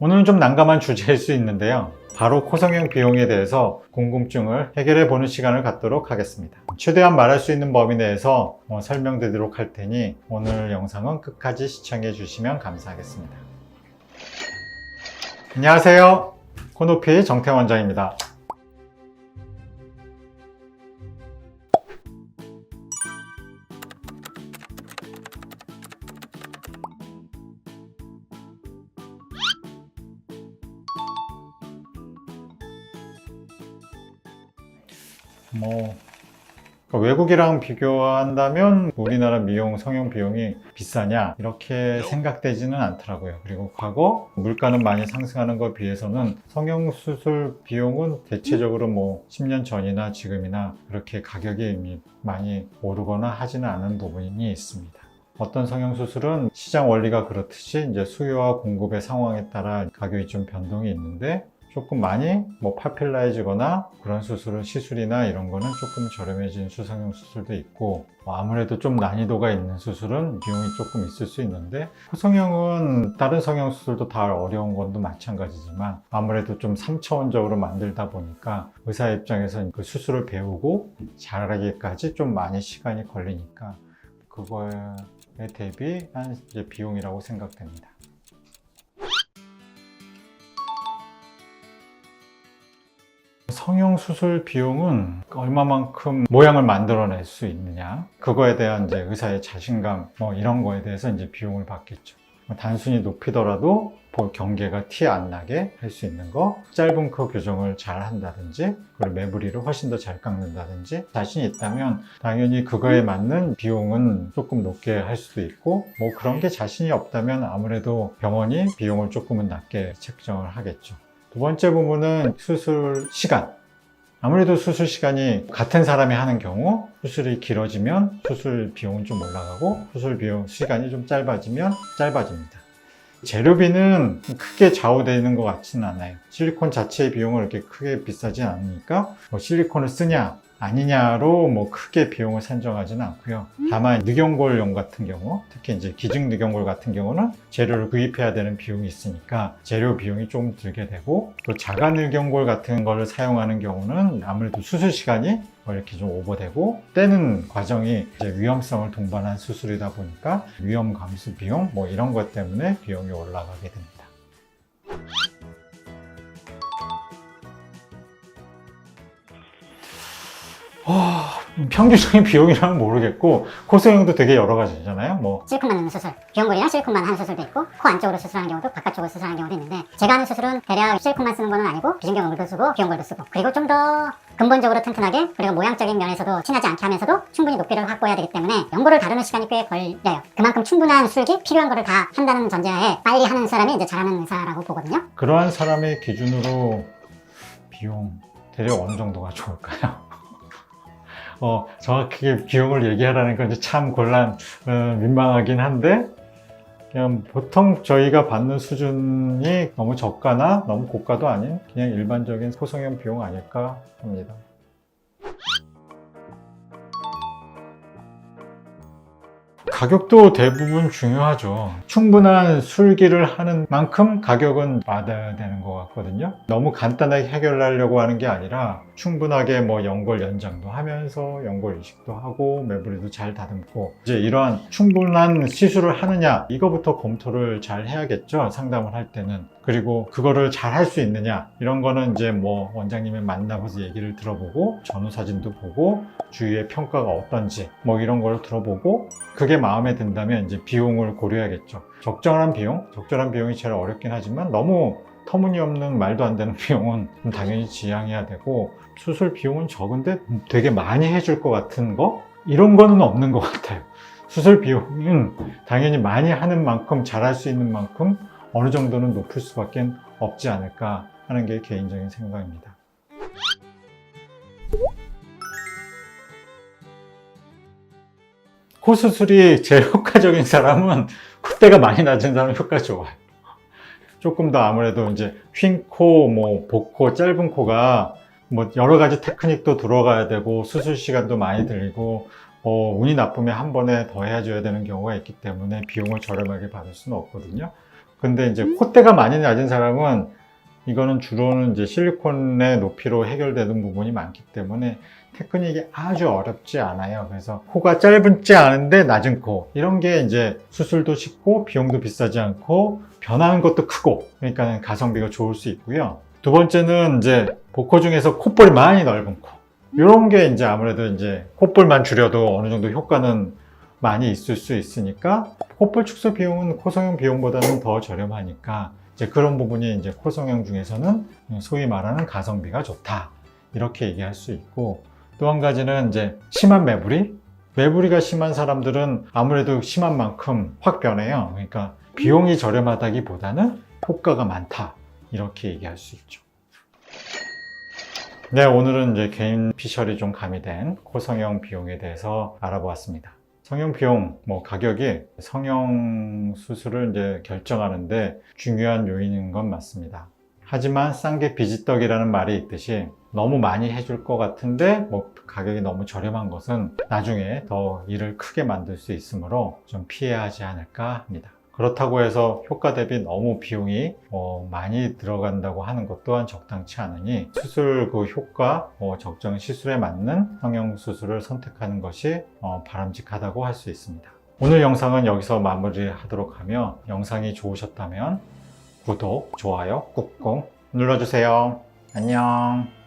오늘은 좀 난감한 주제일 수 있는데요. 바로 코성형 비용에 대해서 궁금증을 해결해 보는 시간을 갖도록 하겠습니다. 최대한 말할 수 있는 범위 내에서 설명드리도록 할 테니 오늘 영상은 끝까지 시청해 주시면 감사하겠습니다. 안녕하세요. 코노피 정태원 원장입니다. 외국이랑 비교한다면 우리나라 미용 성형 비용이 비싸냐 이렇게 생각되지는 않더라고요. 그리고 과거 물가는 많이 상승하는 것에 비해서는 성형 수술 비용은 대체적으로 10년 전이나 지금이나 그렇게 가격이 많이 오르거나 하지는 않은 부분이 있습니다. 어떤 성형 수술은 시장 원리가 그렇듯이 이제 수요와 공급의 상황에 따라 가격이 좀 변동이 있는데, 조금 많이 파필라해지거나 그런 수술은 시술이나 이런 거는 조금 저렴해진 수성형 수술도 있고, 아무래도 좀 난이도가 있는 수술은 비용이 조금 있을 수 있는데, 코성형은 다른 성형 수술도 다 어려운 건도 마찬가지지만 아무래도 좀 3차원적으로 만들다 보니까 의사 입장에서 그 수술을 배우고 잘하기까지 좀 많이 시간이 걸리니까 그거에 대비한 이제 비용이라고 생각됩니다. 성형 수술 비용은 얼마만큼 모양을 만들어낼 수 있느냐, 그거에 대한 이제 의사의 자신감 이런 거에 대해서 이제 비용을 받겠죠. 단순히 높이더라도 경계가 티 안 나게 할 수 있는 거, 짧은 코 교정을 잘 한다든지, 그리고 매부리를 훨씬 더 잘 깎는다든지 자신이 있다면 당연히 그거에 맞는 비용은 조금 높게 할 수도 있고, 그런 게 자신이 없다면 아무래도 병원이 비용을 조금은 낮게 책정을 하겠죠. 두 번째 부분은 수술 시간. 아무래도 수술 시간이 같은 사람이 하는 경우 수술이 길어지면 수술 비용은 좀 올라가고, 수술 비용 시간이 좀 짧아지면 짧아집니다. 재료비는 크게 좌우되는 것 같지는 않아요. 실리콘 자체의 비용은 이렇게 크게 비싸진 않으니까 실리콘을 쓰냐 아니냐로 크게 비용을 산정하지는 않고요. 다만 늑연골용 같은 경우, 특히 이제 기증 늑연골 같은 경우는 재료를 구입해야 되는 비용이 있으니까 재료 비용이 좀 들게 되고, 또 자가 늑연골 같은 걸 사용하는 경우는 아무래도 수술 시간이 이렇게 좀 오버되고, 떼는 과정이 이제 위험성을 동반한 수술이다 보니까 위험 감수 비용 이런 것 때문에 비용이 올라가게 됩니다. 평균적인 비용이라면 모르겠고, 코성형도 되게 여러 가지잖아요. 실리콘만 넣는 수술, 비용골이랑 실리콘만 하는 수술도 있고, 코 안쪽으로 수술하는 경우도 바깥쪽으로 수술하는 경우도 있는데, 제가 하는 수술은 대략 실리콘만 쓰는 거는 아니고 비중경골도 쓰고 비용골도 쓰고, 그리고 좀 더 근본적으로 튼튼하게, 그리고 모양적인 면에서도 티나지 않게 하면서도 충분히 높이를 확보해야 되기 때문에 연골을 다루는 시간이 꽤 걸려요. 그만큼 충분한 술기, 필요한 거를 다 한다는 전제하에 빨리 하는 사람이 이제 잘하는 의사라고 보거든요. 그러한 사람의 기준으로 비용 대략 어느 정도가 좋을까요? 정확하게 비용을 얘기하라는 건 참 민망하긴 한데, 그냥 보통 저희가 받는 수준이 너무 저가나 너무 고가도 아닌 그냥 일반적인 코성형 비용 아닐까 합니다. 가격도 대부분 중요하죠. 충분한 술기를 하는 만큼 가격은 받아야 되는 것 같거든요. 너무 간단하게 해결하려고 하는 게 아니라 충분하게 연골 연장도 하면서 연골 이식도 하고 매부리도 잘 다듬고, 이제 이러한 충분한 시술을 하느냐, 이거부터 검토를 잘 해야겠죠, 상담을 할 때는. 그리고 그거를 잘 할 수 있느냐, 이런 거는 이제 원장님을 만나봐서 얘기를 들어보고, 전후 사진도 보고, 주위의 평가가 어떤지 이런 걸 들어보고, 그게 마음에 든다면 이제 비용을 고려해야겠죠. 적절한 비용이 제일 어렵긴 하지만 너무 터무니없는 말도 안 되는 비용은 당연히 지양해야 되고, 수술 비용은 적은데 되게 많이 해줄 것 같은 거, 이런 거는 없는 것 같아요. 수술 비용은 당연히 많이 하는 만큼, 잘할 수 있는 만큼 어느 정도는 높을 수밖에 없지 않을까 하는 게 개인적인 생각입니다. 코 수술이 제일 효과적인 사람은 콧대가 많이 낮은 사람 효과 좋아요. 조금 더 아무래도 이제 휜 코, 복코, 짧은 코가 여러 가지 테크닉도 들어가야 되고, 수술 시간도 많이 들리고, 운이 나쁘면 한 번에 더 해줘야 되는 경우가 있기 때문에 비용을 저렴하게 받을 수는 없거든요. 근데 이제 콧대가 많이 낮은 사람은 이거는 주로는 이제 실리콘의 높이로 해결되는 부분이 많기 때문에 테크닉이 아주 어렵지 않아요. 그래서 코가 짧지 않은데 낮은 코, 이런 게 이제 수술도 쉽고 비용도 비싸지 않고 변하는 것도 크고, 그러니까 가성비가 좋을 수 있고요. 두 번째는 이제 복코 중에서 콧볼이 많이 넓은 코, 이런 게 이제 아무래도 이제 콧볼만 줄여도 어느 정도 효과는 많이 있을 수 있으니까 콧볼 축소 비용은 코성형 비용보다는 더 저렴하니까 이제 그런 부분이 이제 코성형 중에서는 소위 말하는 가성비가 좋다, 이렇게 얘기할 수 있고, 또 한 가지는 이제 심한 매부리가 심한 사람들은 아무래도 심한 만큼 확 변해요. 그러니까 비용이 저렴하다기보다는 효과가 많다, 이렇게 얘기할 수 있죠. 네, 오늘은 이제 개인 피셜이 좀 가미된 코성형 비용에 대해서 알아보았습니다. 성형 비용, 가격이 성형 수술을 이제 결정하는데 중요한 요인인 건 맞습니다. 하지만 싼 게 비지떡이라는 말이 있듯이 너무 많이 해줄 것 같은데 가격이 너무 저렴한 것은 나중에 더 일을 크게 만들 수 있으므로 좀 피해야 하지 않을까 합니다. 그렇다고 해서 효과 대비 너무 비용이 많이 들어간다고 하는 것 또한 적당치 않으니 수술 그 효과, 적정 시술에 맞는 성형 수술을 선택하는 것이 바람직하다고 할 수 있습니다. 오늘 영상은 여기서 마무리하도록 하며, 영상이 좋으셨다면 구독, 좋아요 꾹꾹 눌러주세요. 안녕.